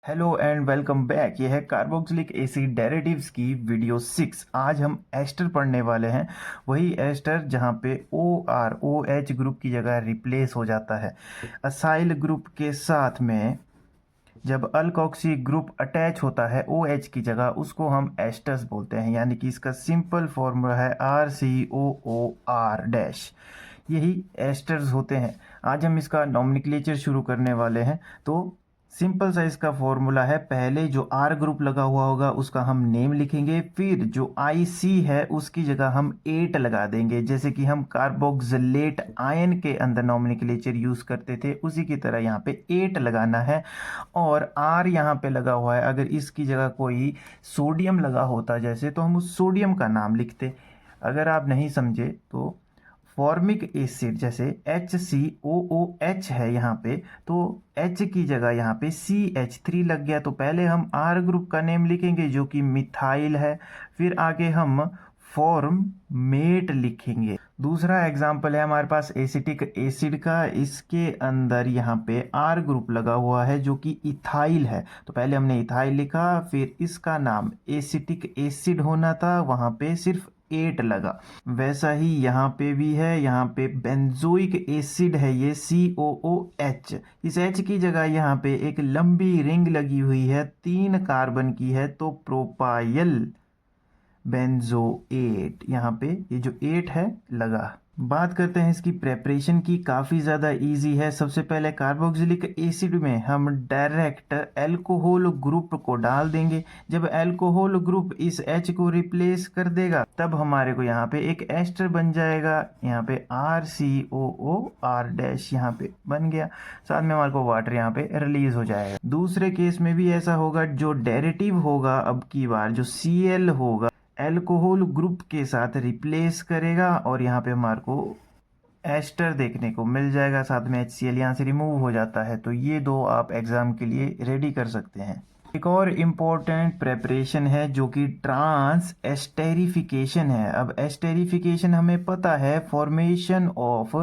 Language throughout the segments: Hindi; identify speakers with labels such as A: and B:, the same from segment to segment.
A: Hello and welcome back. ये है कार्बोक्सिलिक एसिड डेरिवेटिव्स की वीडियो 6। आज हम एस्टर पढ़ने वाले हैं, वही एस्टर जहाँ पे ओ एच ग्रुप की जगह रिप्लेस हो जाता है असाइल ग्रुप के साथ में। जब अल्कोक्सी ग्रुप अटैच होता है ओ एच की जगह, उसको हम एस्टर्स बोलते हैं, यानी कि इसका सिंपल फॉर्मूला है RCOOR डैश। यही एस्टर्स होते हैं। आज हम इसका नॉमेनक्लेचर शुरू करने वाले हैं। तो सिंपल सा इसका फॉर्मूला है, पहले जो आर ग्रुप लगा हुआ होगा उसका हम नेम लिखेंगे, फिर जो आई सी है उसकी जगह हम 8 लगा देंगे, जैसे कि हम कार्बोक्सिलेट आयन के अंदर नॉमेनक्लेचर यूज करते थे उसी की तरह यहाँ पे 8 लगाना है। और आर यहाँ पे लगा हुआ है, अगर इसकी जगह कोई सोडियम लगा होता जैसे, तो हम उस सोडियम का नाम लिखते। अगर आप नहीं समझे तो फॉर्मिक एसिड जैसे HCOOH है यहाँ पे, तो H की जगह यहाँ पे CH3 लग गया, तो पहले हम R ग्रुप का नेम लिखेंगे जो कि मिथाइल है, फिर आगे हम फॉर्मेट लिखेंगे। दूसरा एग्जाम्पल है हमारे पास एसिटिक एसिड का, इसके अंदर यहाँ पे R ग्रुप लगा हुआ है जो कि इथाइल है, तो पहले हमने इथाइल लिखा, फिर इसका नाम एसिटिक एसिड होना था, वहाँ पे सिर्फ 8 लगा। वैसा ही यहाँ पे भी है, यहाँ पे बेंजोइक एसिड है ये COOH, इस H की जगह यहाँ पे एक लंबी रिंग लगी हुई है, 3 कार्बन की है, तो प्रोपाइल बेंजोएट, यहाँ पे ये जो 8 है लगा। बात करते हैं इसकी प्रेपरेशन की, काफ़ी ज़्यादा इजी है। सबसे पहले कार्बोक्सिलिक एसिड में हम डायरेक्ट अल्कोहल ग्रुप को डाल देंगे। जब अल्कोहल ग्रुप इस H को रिप्लेस कर देगा तब हमारे को यहाँ पे एक एस्टर बन जाएगा, यहाँ पे RCOOR डैश यहाँ पे बन गया, साथ में हमारे को वाटर यहाँ पे रिलीज हो जाएगा। दूसरे केस में भी ऐसा होगा, जो डेरिवेटिव होगा अब की बार जो Cl होगा अल्कोहल ग्रुप के साथ रिप्लेस करेगा और यहाँ पे हमारे को एस्टर देखने को मिल जाएगा, साथ में HCl यहाँ से रिमूव हो जाता है। तो ये दो आप एग्जाम के लिए रेडी कर सकते हैं। एक और इम्पोर्टेंट प्रेपरेशन है जो कि ट्रांस एस्टेरिफिकेशन है। अब एस्टेरिफिकेशन हमें पता है, फॉर्मेशन ऑफ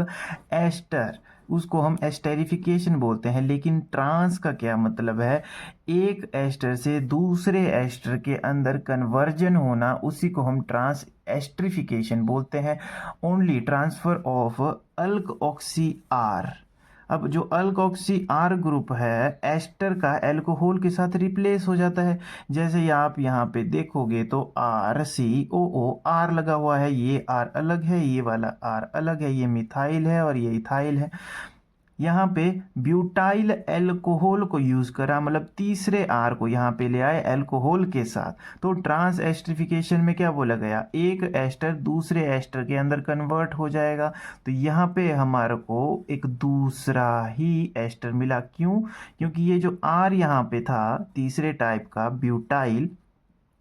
A: एस्टर, उसको हम एस्टेरिफिकेशन बोलते हैं, लेकिन ट्रांस का क्या मतलब है? एक एस्टर से दूसरे एस्टर के अंदर कन्वर्जन होना, उसी को हम ट्रांस एस्ट्रिफिकेशन बोलते हैं। Only transfer of alkoxy R. अब जो अल्कोक्सी आर ग्रुप है एस्टर का अल्कोहल के साथ रिप्लेस हो जाता है। जैसे ही आप यहाँ पे देखोगे तो RCOOR लगा हुआ है, ये R अलग है, ये वाला R अलग है, ये मिथाइल है और ये इथाइल है। यहाँ पे ब्यूटाइल अल्कोहल को यूज करा, मतलब तीसरे आर को यहाँ पे ले आए अल्कोहल के साथ। तो ट्रांस एस्टरिफिकेशन में क्या बोला गया, एक एस्टर दूसरे एस्टर के अंदर कन्वर्ट हो जाएगा। तो यहाँ पे हमारे को एक दूसरा ही एस्टर मिला। क्यों? क्योंकि ये जो आर यहाँ पे था तीसरे टाइप का ब्यूटाइल,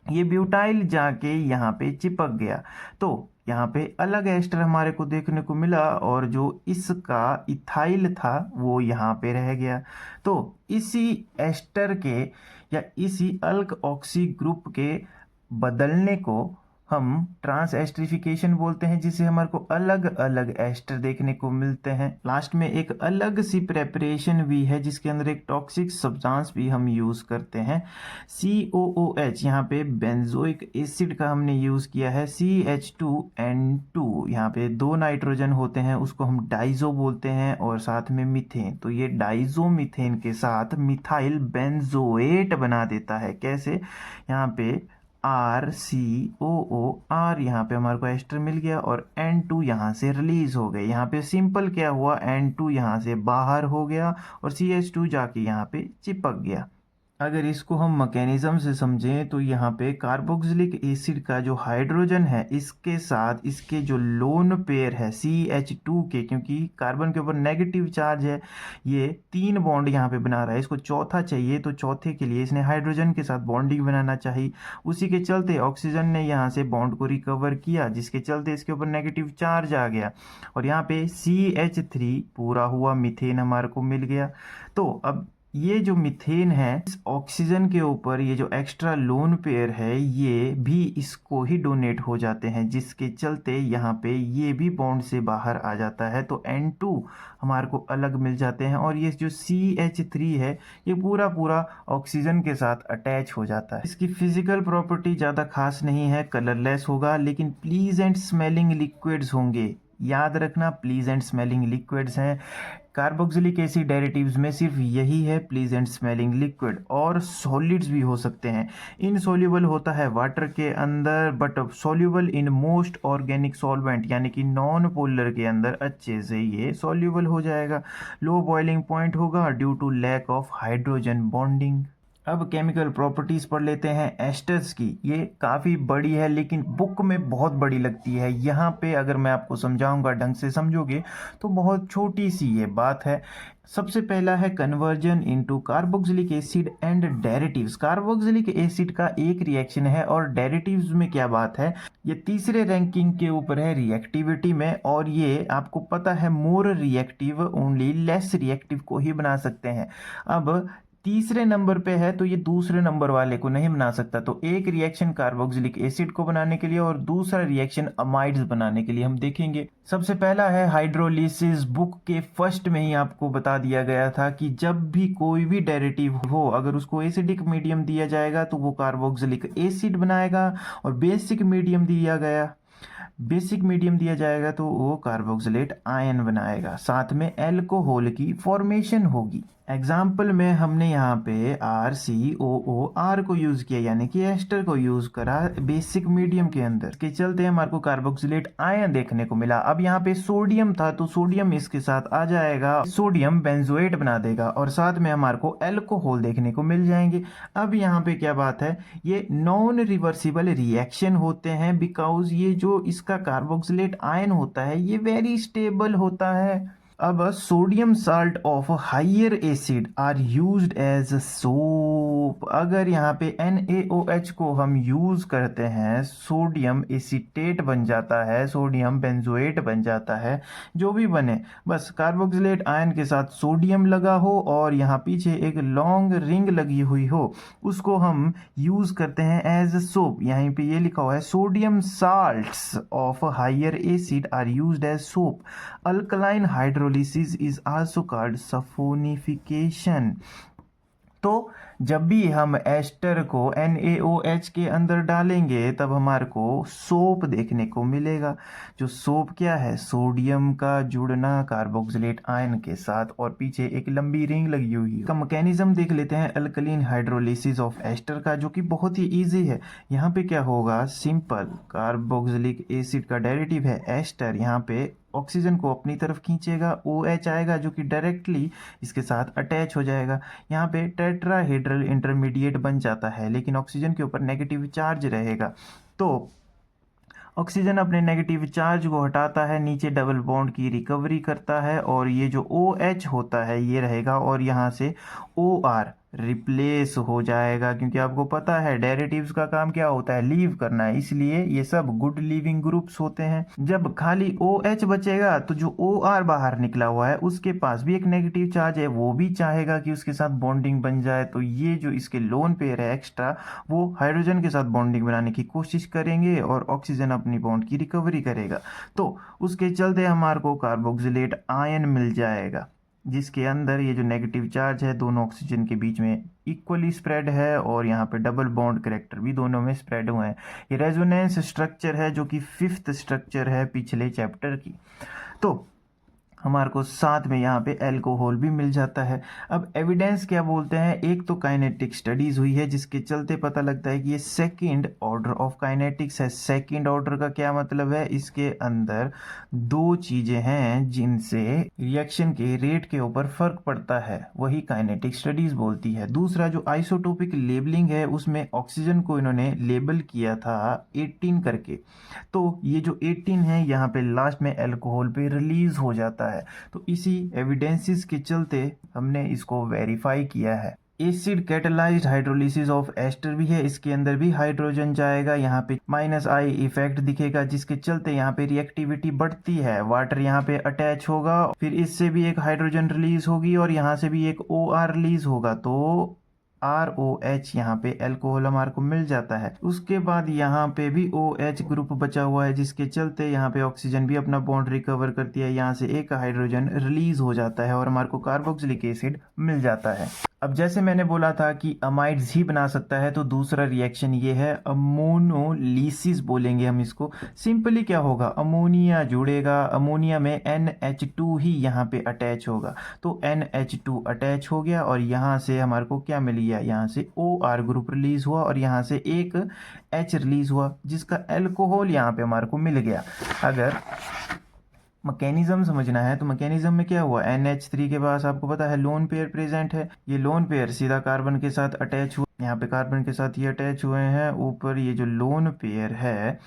A: ये ब्यूटाइल जाके यहाँ पे चिपक गया, तो यहाँ पे अलग एस्टर हमारे को देखने को मिला, और जो इसका इथाइल था वो यहाँ पे रह गया। तो इसी एस्टर के या इसी अल्क ऑक्सी ग्रुप के बदलने को हम ट्रांस एस्टरिफिकेशन बोलते हैं, जिसे हमारे को अलग अलग एस्टर देखने को मिलते हैं। लास्ट में एक अलग सी प्रेपरेशन भी है जिसके अंदर एक टॉक्सिक सब्सटेंस भी हम यूज करते हैं, COOH। यहाँ पे बेंजोइक एसिड का हमने यूज किया है, CH2N2, यहाँ पे 2 नाइट्रोजन होते हैं, उसको हम डाइजो बोलते हैं, और साथ में मीथेन, तो ये डाइजो मीथेन के साथ मिथाइल बेंजोएट बना देता है। कैसे? यहाँ पे RCOOR, यहाँ पे हमारे को एस्टर मिल गया और N2 यहाँ से रिलीज हो गए। यहाँ पे सिंपल क्या हुआ, N2 यहाँ से बाहर हो गया और CH2 जाके यहाँ पे चिपक गया। अगर इसको हम मैकेनिज्म से समझें तो यहाँ पे कार्बोक्सिलिक एसिड का जो हाइड्रोजन है इसके साथ इसके जो लोन पेयर है CH2 के, क्योंकि कार्बन के ऊपर नेगेटिव चार्ज है, ये 3 बॉन्ड यहाँ पे बना रहा है, इसको चौथा चाहिए, तो चौथे के लिए इसने हाइड्रोजन के साथ बॉन्डिंग बनाना चाहिए। उसी के चलते ऑक्सीजन ने यहाँ से बॉन्ड को रिकवर किया, जिसके चलते इसके ऊपर नेगेटिव चार्ज आ गया, और यहाँ पे CH3 पूरा हुआ, मीथेन हमारे को मिल गया। तो अब ये जो मीथेन है इस ऑक्सीजन के ऊपर ये जो एक्स्ट्रा लोन पेयर है ये भी इसको ही डोनेट हो जाते हैं, जिसके चलते यहाँ पे ये भी बॉन्ड से बाहर आ जाता है। तो N2 हमारे को अलग मिल जाते हैं और ये जो CH3 है ये पूरा पूरा ऑक्सीजन के साथ अटैच हो जाता है। इसकी फिजिकल प्रॉपर्टी ज़्यादा खास नहीं है, कलरलेस होगा लेकिन प्लीजेंट स्मेलिंग लिक्विड्स होंगे। याद रखना प्लीजेंट स्मेलिंग लिक्विड्स हैं। कार्बोक्सिलिक एसिड डेरिवेटिव्स में सिर्फ यही है प्लीजेंट स्मेलिंग लिक्विड, और सॉलिड्स भी हो सकते हैं। इनसॉल्युबल होता है वाटर के अंदर but soluble in most organic solvent, यानी कि नॉन पोलर के अंदर अच्छे से ये सॉल्युबल हो जाएगा। लो बॉइलिंग पॉइंट होगा due to lack of hydrogen bonding. अब केमिकल प्रॉपर्टीज़ पढ़ लेते हैं एस्टर्स की। ये काफ़ी बड़ी है लेकिन बुक में बहुत बड़ी लगती है। यहाँ पे अगर मैं आपको समझाऊंगा, ढंग से समझोगे तो बहुत छोटी सी ये बात है। सबसे पहला है conversion into carboxylic acid and derivatives. Carboxylic acid का एक रिएक्शन है और डेरिवेटिव्स में क्या बात है, ये तीसरे रैंकिंग के ऊपर है रिएक्टिविटी में, और ये आपको पता है more reactive only less reactive को ही बना सकते हैं। अब तीसरे नंबर पे है तो ये दूसरे नंबर वाले को नहीं बना सकता। तो एक रिएक्शन कार्बोक्सिलिक एसिड को बनाने के लिए और दूसरा रिएक्शन अमाइड्स बनाने के लिए हम देखेंगे। सबसे पहला है हाइड्रोलिसिस। बुक के फर्स्ट में ही आपको बता दिया गया था कि जब भी कोई भी डेरिवेटिव हो अगर उसको एसिडिक मीडियम दिया जाएगा तो वो कार्बोक्सिलिक एसिड बनाएगा, और बेसिक मीडियम दिया जाएगा तो वो कार्बोक्सिलेट आयन बनाएगा। साथ में अल्कोहल की फॉर्मेशन होगी। एग्जाम्पल में हमने यहाँ पे RCOOR को यूज किया, यानी कि एस्टर को यूज करा बेसिक मीडियम के अंदर। इसके चलते हमारे को कार्बोक्सिलेट आयन देखने को मिला। अब यहाँ पे सोडियम था तो सोडियम इसके साथ आ जाएगा, सोडियम बेंजोएट बना देगा, और साथ में हमारे को अल्कोहल देखने को मिल जाएंगे। अब यहाँ पे क्या बात है, ये नॉन रिवर्सिबल रिएक्शन होते हैं बिकॉज ये जो इसका कार्बोक्सिलेट आयन होता है ये वेरी स्टेबल होता है। अब sodium salt of higher acid are used as soap. अगर यहाँ पे NaOH को हम यूज करते हैं, सोडियम एसीटेट बन जाता है, सोडियम बेंजोएट बन जाता है, जो भी बने, बस कार्बोक्सिलेट आयन के साथ सोडियम लगा हो और यहाँ पीछे एक लॉन्ग रिंग लगी हुई हो, उसको हम यूज करते हैं एज सोप। यहीं पे ये लिखा हुआ है sodium salts of higher acid are used as soap. Alkaline hydrolysis is also called saponification. तो जब भी हम एस्टर को NaOH के अंदर डालेंगे तब हमारे को सोप देखने को मिलेगा। जो सोप क्या है, सोडियम का जुड़ना कार्बोक्सिलेट आयन के साथ और पीछे एक लंबी रिंग लगी हुई है। का मैकेनिज्म देख लेते हैं अल्कलीन हाइड्रोलिसिस ऑफ एस्टर का, जो कि बहुत ही इजी है। यहाँ पे क्या होगा, सिंपल कार्बोक्सिलिक एसिड का डेरिवेटिव है एस्टर, यहाँ पे ऑक्सीजन को अपनी तरफ खींचेगा, OH आएगा जो कि डायरेक्टली इसके साथ अटैच हो जाएगा। यहाँ पे टेट्राहेड्रल इंटरमीडिएट बन जाता है लेकिन ऑक्सीजन के ऊपर नेगेटिव चार्ज रहेगा। तो ऑक्सीजन अपने नेगेटिव चार्ज को हटाता है, नीचे डबल बॉन्ड की रिकवरी करता है, और ये जो OH होता है ये रहेगा और यहाँ से OR रिप्लेस हो जाएगा, क्योंकि आपको पता है डेरिवेटिव्स का काम क्या होता है, लीव करना है, इसलिए ये सब गुड लीविंग ग्रुप्स होते हैं। जब खाली OH बचेगा तो जो OR बाहर निकला हुआ है उसके पास भी एक नेगेटिव चार्ज है, वो भी चाहेगा कि उसके साथ बॉन्डिंग बन जाए। तो ये जो इसके लोन पेयर है एक्स्ट्रा, वो हाइड्रोजन के साथ बॉन्डिंग बनाने की कोशिश करेंगे और ऑक्सीजन अपनी बॉन्ड की रिकवरी करेगा। तो उसके चलते हमारे को कार्बोक्सिलेट आयन मिल जाएगा, जिसके अंदर ये जो नेगेटिव चार्ज है दोनों ऑक्सीजन के बीच में इक्वली स्प्रेड है, और यहाँ पे डबल बॉन्ड कैरेक्टर भी दोनों में स्प्रेड हुए हैं। ये रेजोनेंस स्ट्रक्चर है जो कि 5th स्ट्रक्चर है पिछले चैप्टर की। तो हमारे को साथ में यहाँ पे अल्कोहल भी मिल जाता है। अब एविडेंस क्या बोलते हैं, एक तो काइनेटिक स्टडीज हुई है जिसके चलते पता लगता है कि ये सेकंड ऑर्डर ऑफ काइनेटिक्स है। सेकंड ऑर्डर का क्या मतलब है, इसके अंदर दो चीजें हैं जिनसे रिएक्शन के रेट के ऊपर फर्क पड़ता है, वही काइनेटिक स्टडीज बोलती है। दूसरा जो आइसोटोपिक लेबलिंग है उसमें ऑक्सीजन को इन्होंने लेबल किया था 18 करके, तो ये जो 18 है यहाँ पे लास्ट में अल्कोहल पे रिलीज हो जाता है। तो इसी एविडेंसेस के चलते हमने इसको वेरीफाई किया है। Acid catalysed hydrolysis of ester भी है, इसके अंदर भी हाइड्रोजन जाएगा, यहाँ पे -I इफेक्ट दिखेगा जिसके चलते यहाँ पे रिएक्टिविटी बढ़ती है, वाटर यहाँ पे अटैच होगा, फिर इससे भी एक हाइड्रोजन रिलीज होगी और यहाँ से भी एक OR रिलीज होगा, तो ROH यहाँ पे एल्कोहल हमारे को मिल जाता है। उसके बाद यहाँ पे भी OH ग्रुप बचा हुआ है जिसके चलते यहाँ पे ऑक्सीजन भी अपना बॉन्ड रिकवर करती है, यहाँ से एक हाइड्रोजन रिलीज हो जाता है और हमारे को कार्बोक्सिलिक एसिड मिल जाता है। अब जैसे मैंने बोला था कि अमाइड्स ही बना सकता है, तो दूसरा रिएक्शन ये है अमोनोलिसिस बोलेंगे हम इसको। सिंपली क्या होगा, अमोनिया जुड़ेगा, अमोनिया में NH2 ही यहाँ पे अटैच होगा, तो NH2 अटैच हो गया और यहाँ से हमारे को क्या मिल गया, यहाँ से OR ग्रुप रिलीज हुआ और यहाँ से एक H रिलीज हुआ जिसका एल्कोहल यहाँ पे हमारे को मिल गया। अगर मैकेनिज्म समझना है तो मैकेनिज्म में क्या हुआ, NH3 के पास आपको पता है लोन पेयर प्रेजेंट है, ये लोन पेयर सीधा कार्बन के साथ अटैच हुआ, यहाँ पे कार्बन के साथ ये अटैच हुए हैं, ऊपर ये जो लोन पेयर है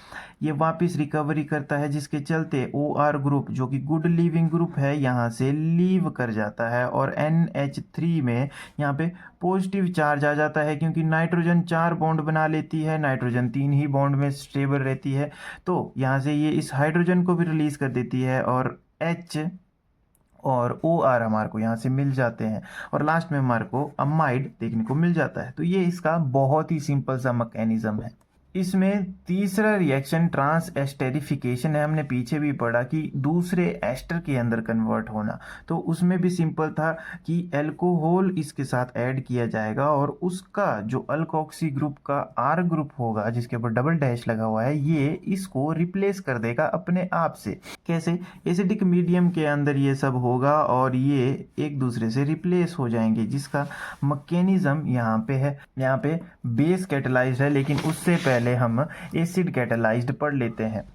A: ये वापस रिकवरी करता है जिसके चलते OR ग्रुप जो कि गुड लीविंग ग्रुप है यहाँ से लीव कर जाता है और NH3 में यहाँ पे पॉजिटिव चार्ज आ जाता है क्योंकि नाइट्रोजन 4 बॉन्ड बना लेती है, नाइट्रोजन 3 ही बॉन्ड में स्टेबल रहती है, तो यहाँ से ये इस हाइड्रोजन को भी रिलीज कर देती है और H और OR हमारे को यहाँ से मिल जाते हैं और लास्ट में हमारे को अमाइड देखने को मिल जाता है। तो ये इसका बहुत ही सिंपल सा मैकेनिज्म है। इसमें तीसरा रिएक्शन ट्रांस एस्टेरिफिकेशन है, हमने पीछे भी पढ़ा कि दूसरे एस्टर के अंदर कन्वर्ट होना, तो उसमें भी सिंपल था कि एल्कोहल इसके साथ ऐड किया जाएगा और उसका जो अल्कोक्सी ग्रुप का R ग्रुप होगा जिसके ऊपर डबल डैश लगा हुआ है ये इसको रिप्लेस कर देगा अपने आप से। कैसे, एसिडिक मीडियम के अंदर ये सब होगा और ये एक दूसरे से रिप्लेस हो जाएंगे जिसका मैकेनिज्म यहाँ पे है। यहाँ पे बेस कैटालाइज्ड है लेकिन उससे पहले हम एसिड कैटालाइज्ड पढ़ लेते हैं।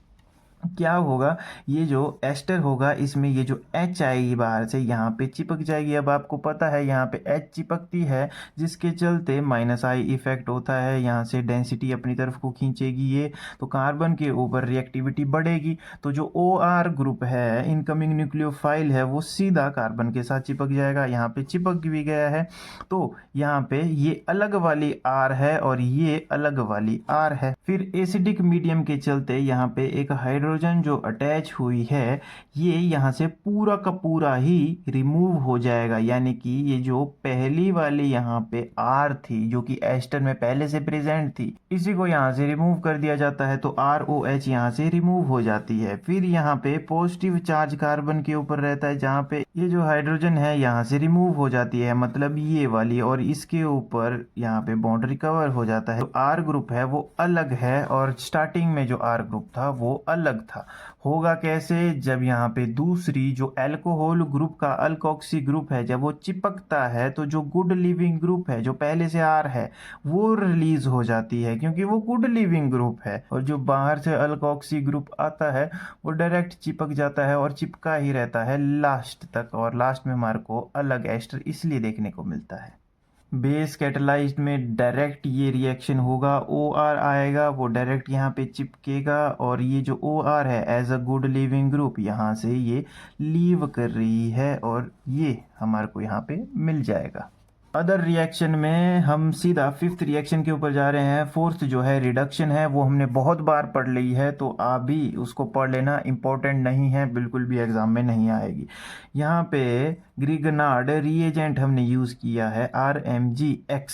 A: क्या होगा, ये जो एस्टर होगा इसमें ये जो H आएगी बाहर से यहाँ पे चिपक जाएगी। अब आपको पता है यहाँ पे H चिपकती है जिसके चलते -I इफेक्ट होता है, यहाँ से डेंसिटी अपनी तरफ को खींचेगी ये, तो कार्बन के ऊपर रिएक्टिविटी बढ़ेगी, तो जो OR ग्रुप है इनकमिंग न्यूक्लियोफाइल है वो सीधा कार्बन के साथ चिपक जाएगा, यहाँ पे चिपक भी गया है, तो यहाँ पे ये अलग वाली R है और ये अलग वाली R है। फिर एसिडिक मीडियम के चलते यहाँ पे एक हाइड्रोजन जो अटैच हुई है ये यहाँ से पूरा का पूरा ही रिमूव हो जाएगा, यानी कि ये जो पहली वाली यहाँ पे R थी जो कि एस्टर में पहले से प्रेजेंट थी इसी को यहाँ से रिमूव कर दिया जाता है, तो ROH यहाँ से रिमूव हो जाती है। फिर यहाँ पे पॉजिटिव चार्ज कार्बन के ऊपर रहता है जहाँ पे ये जो हाइड्रोजन है यहाँ से रिमूव हो जाती है, मतलब ये वाली, और इसके ऊपर यहाँ पे बॉन्ड रिकवर हो जाता है। तो R ग्रुप है वो अलग है और स्टार्टिंग में जो R ग्रुप था वो अलग था। होगा कैसे, जब यहाँ पे दूसरी जो एल्कोहल ग्रुप का अल्कोक्सी ग्रुप है जब वो चिपकता है तो जो गुड लिविंग ग्रुप है जो पहले से R है वो रिलीज हो जाती है क्योंकि वो गुड लिविंग ग्रुप है, और जो बाहर से अल्कोक्सी ग्रुप आता है वो डायरेक्ट चिपक जाता है और चिपका ही रहता है लास्ट तक, और लास्ट में हमारे को अलग एस्टर इसलिए देखने को मिलता है। बेस कैटालाइज्ड में डायरेक्ट ये रिएक्शन होगा, OR आएगा वो डायरेक्ट यहाँ पे चिपकेगा और ये जो OR है as a good leaving group यहाँ से ये लीव कर रही है और ये हमारे को यहाँ पे मिल जाएगा। अदर रिएक्शन में हम सीधा फिफ्थ रिएक्शन के ऊपर जा रहे हैं। फोर्थ जो है रिडक्शन है वो हमने बहुत बार पढ़ ली है, तो आप भी उसको पढ़ लेना, इम्पोर्टेंट नहीं है, बिल्कुल भी एग्जाम में नहीं आएगी। यहाँ पे ग्रिगनार्ड रिएजेंट हमने यूज़ किया है RMgX,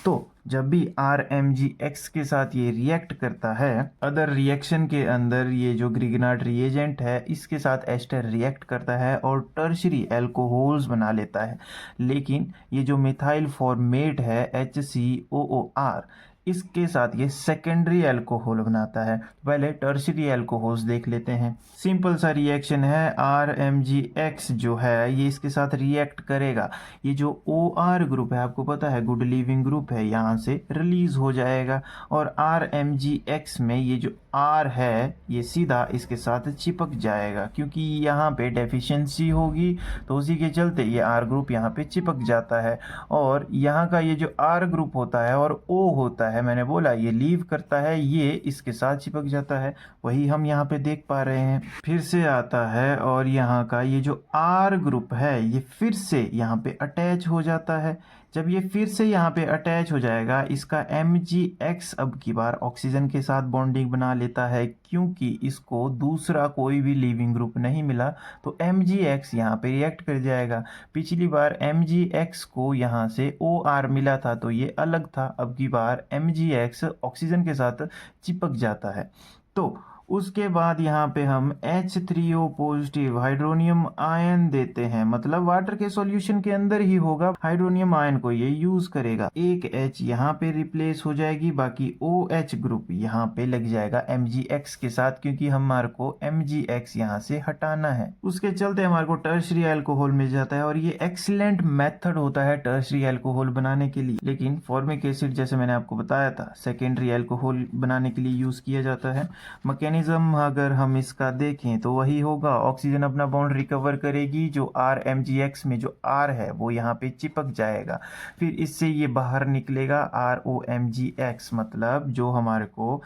A: तो जब भी RMgX के साथ ये रिएक्ट करता है अदर रिएक्शन के अंदर ये जो ग्रिगनार्ड रिएजेंट है इसके साथ एस्टर रिएक्ट करता है और टर्शरी एल्कोहल्स बना लेता है, लेकिन ये जो मिथाइल फॉर्मेट है HCOOR इसके साथ ये सेकेंडरी अल्कोहल बनाता है। पहले टर्शरी अल्कोहल्स देख लेते हैं। सिंपल सा रिएक्शन है, RMgX जो है ये इसके साथ रिएक्ट करेगा, ये जो OR ग्रुप है आपको पता है गुड लिविंग ग्रुप है यहाँ से रिलीज हो जाएगा, और RMgX में ये जो R है ये सीधा इसके साथ चिपक जाएगा क्योंकि यहाँ पे डेफिशिएंसी होगी, तो उसी के चलते ये R ग्रुप यहाँ पे चिपक जाता है, और यहाँ का ये जो R ग्रुप होता है और O होता है मैंने बोला ये लीव करता है, ये इसके साथ चिपक जाता है, वही हम यहाँ पे देख पा रहे हैं। फिर से आता है और यहाँ का ये जो R ग्रुप है ये फिर से यहाँ पे अटैच हो जाता है, जब ये फिर से यहाँ पे अटैच हो जाएगा, इसका MgX अब की बार ऑक्सीजन के साथ बॉन्डिंग बना लेता है, क्योंकि इसको दूसरा कोई भी लिविंग ग्रुप नहीं मिला, तो MgX यहाँ पे रिएक्ट कर जाएगा। पिछली बार MgX को यहाँ से OR मिला था तो ये अलग था, अब की बार MgX ऑक्सीजन के साथ चिपक जाता है। तो उसके बाद यहाँ पे हम H3O पॉजिटिव हाइड्रोनियम आयन देते हैं, मतलब वाटर के सॉल्यूशन के अंदर ही होगा, हाइड्रोनियम आयन को ये यूज करेगा। एक H यहाँ पे रिप्लेस हो जाएगी, बाकी OH ग्रुप यहाँ पे लग जाएगा MgX के साथ, क्योंकि हमारे को MgX यहाँ से हटाना है। उसके चलते हमारे को टर्शरी अल्कोहल मिल जाता है, और ये एक्सीलेंट मेथड होता है टर्शरी अल्कोहल बनाने के लिए। लेकिन फॉर्मिक एसिड जैसे मैंने आपको बताया था सेकेंडरी अल्कोहल बनाने के लिए यूज किया जाता है। मैकेनिज्म अगर हम इसका देखें तो वही होगा, ऑक्सीजन अपना बॉन्ड रिकवर करेगी, जो R MgX में जो R है वो यहाँ पे चिपक जाएगा, फिर इससे ये बाहर निकलेगा ROMgX, मतलब जो हमारे को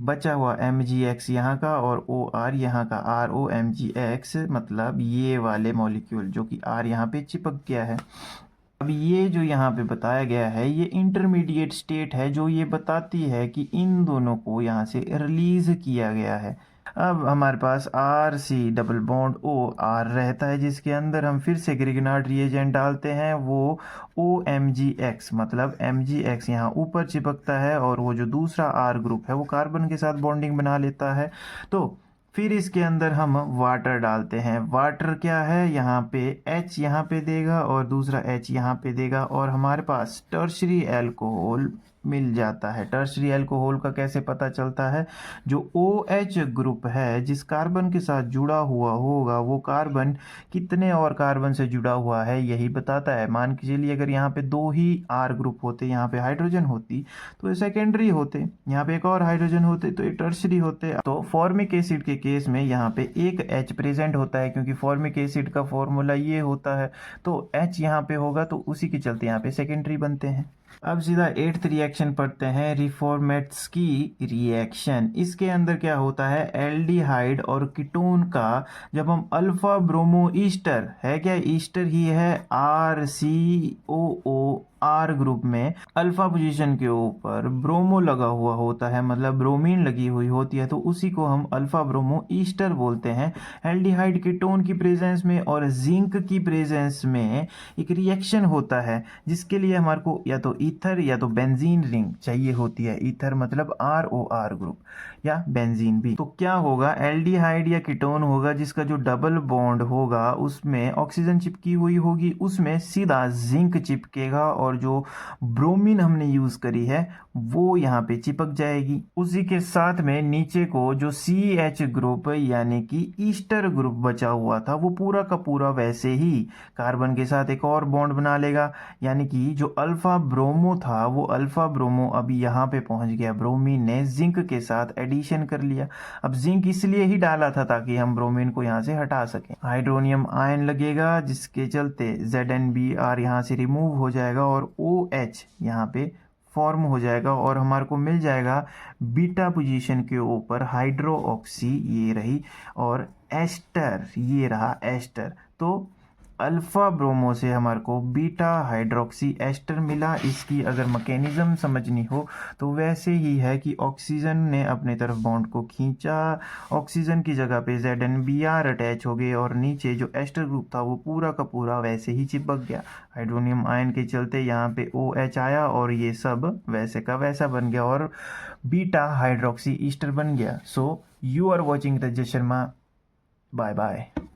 A: बचा हुआ MgX यहाँ का और OR यहाँ का ROMgX, मतलब ये वाले मॉलिक्यूल जो कि R यहाँ पे चिपक गया है। अब ये जो यहाँ पे बताया गया है ये इंटरमीडिएट स्टेट है, जो ये बताती है कि इन दोनों को यहाँ से रिलीज किया गया है। अब हमारे पास RC डबल बॉन्ड OR रहता है, जिसके अंदर हम फिर से ग्रिगनार्ड रिएजेंट डालते हैं, वो OMgX, मतलब MgX यहाँ ऊपर चिपकता है और वो जो दूसरा R ग्रुप है वो कार्बन के साथ बॉन्डिंग बना लेता है। तो फिर इसके अंदर हम वाटर डालते हैं। वाटर क्या है, यहाँ पे H यहाँ पे देगा और दूसरा H यहाँ पे देगा, और हमारे पास टर्शरी अल्कोहल मिल जाता है। टर्शरी अल्कोहल का कैसे पता चलता है, जो OH ग्रुप है जिस कार्बन के साथ जुड़ा हुआ होगा वो कार्बन कितने और कार्बन से जुड़ा हुआ है यही बताता है। मान के चलिए अगर यहाँ पे 2 ही R ग्रुप होते, यहाँ पे हाइड्रोजन होती तो ये सेकेंडरी होते, यहाँ पे एक और हाइड्रोजन होते तो ये टर्शरी होते। तो फॉर्मिक एसिड के केस में यहाँ पे एक H प्रेजेंट होता है, क्योंकि फॉर्मिक एसिड का फॉर्मूला ये होता है, तो H यहाँ पे होगा तो उसी के चलते यहाँ पे सेकेंडरी बनते हैं। अब सीधा 8th रिएक्शन पढ़ते हैं, रिफॉर्मेट्स्की रिएक्शन। इसके अंदर क्या होता है, एल्डिहाइड और कीटोन का जब हम अल्फा ब्रोमो ईस्टर है, क्या ईस्टर ही है, RCOO R ग्रुप में अल्फा पोजीशन के ऊपर ब्रोमो लगा हुआ होता है, मतलब ब्रोमीन लगी हुई होती है, तो उसी को हम अल्फा ब्रोमो ईस्टर बोलते हैं। एल्डिहाइड कीटोन की प्रेजेंस में और जिंक की प्रेजेंस में एक रिएक्शन होता है, जिसके लिए हमारे को या तो ईथर या तो बेंजीन रिंग चाहिए होती है। ईथर मतलब ROR ग्रुप या बेंजीन भी। तो क्या होगा, एल्डिहाइड या कीटोन होगा जिसका जो डबल बॉन्ड होगा उसमें ऑक्सीजन चिपकी हुई होगी, उसमें सीधा जिंक चिपकेगा और जो ब्रोमीन हमने यूज करी है वो यहाँ पे चिपक जाएगी। उसी के साथ में नीचे को जो CH ग्रुप यानी कि ईस्टर ग्रुप बचा हुआ था वो पूरा का पूरा वैसे ही कार्बन के साथ एक और बॉन्ड बना लेगा, यानी कि जो अल्फा ब्रोमो था वो अल्फा ब्रोमो अभी यहाँ पे पहुंच गया, ब्रोमीन ने जिंक के साथ एडिशन कर लिया। अब जिंक इसलिए ही डाला था ताकि हम ब्रोमीन को यहाँ से हटा सकें। हाइड्रोनियम आयन लगेगा जिसके चलते ZnBr यहाँ से रिमूव हो जाएगा और OH यहाँ पे फॉर्म हो जाएगा, और हमारे को मिल जाएगा बीटा पोजीशन के ऊपर हाइड्रो ऑक्सी, ये रही, और एस्टर, ये रहा एस्टर। तो अल्फा ब्रोमो से हमारे को बीटा हाइड्रोक्सी एस्टर मिला। इसकी अगर मैकेनिज्म समझनी हो तो वैसे ही है कि ऑक्सीजन ने अपने तरफ बॉन्ड को खींचा, ऑक्सीजन की जगह पे ZnBr अटैच हो गए और नीचे जो एस्टर ग्रुप था वो पूरा का पूरा वैसे ही चिपक गया। हाइड्रोनियम आयन के चलते यहाँ पे OH आया और ये सब वैसे का वैसा बन गया और बीटा हाइड्रोक्सी ईस्टर बन गया। So you are watching Rajat Sharma, bye bye.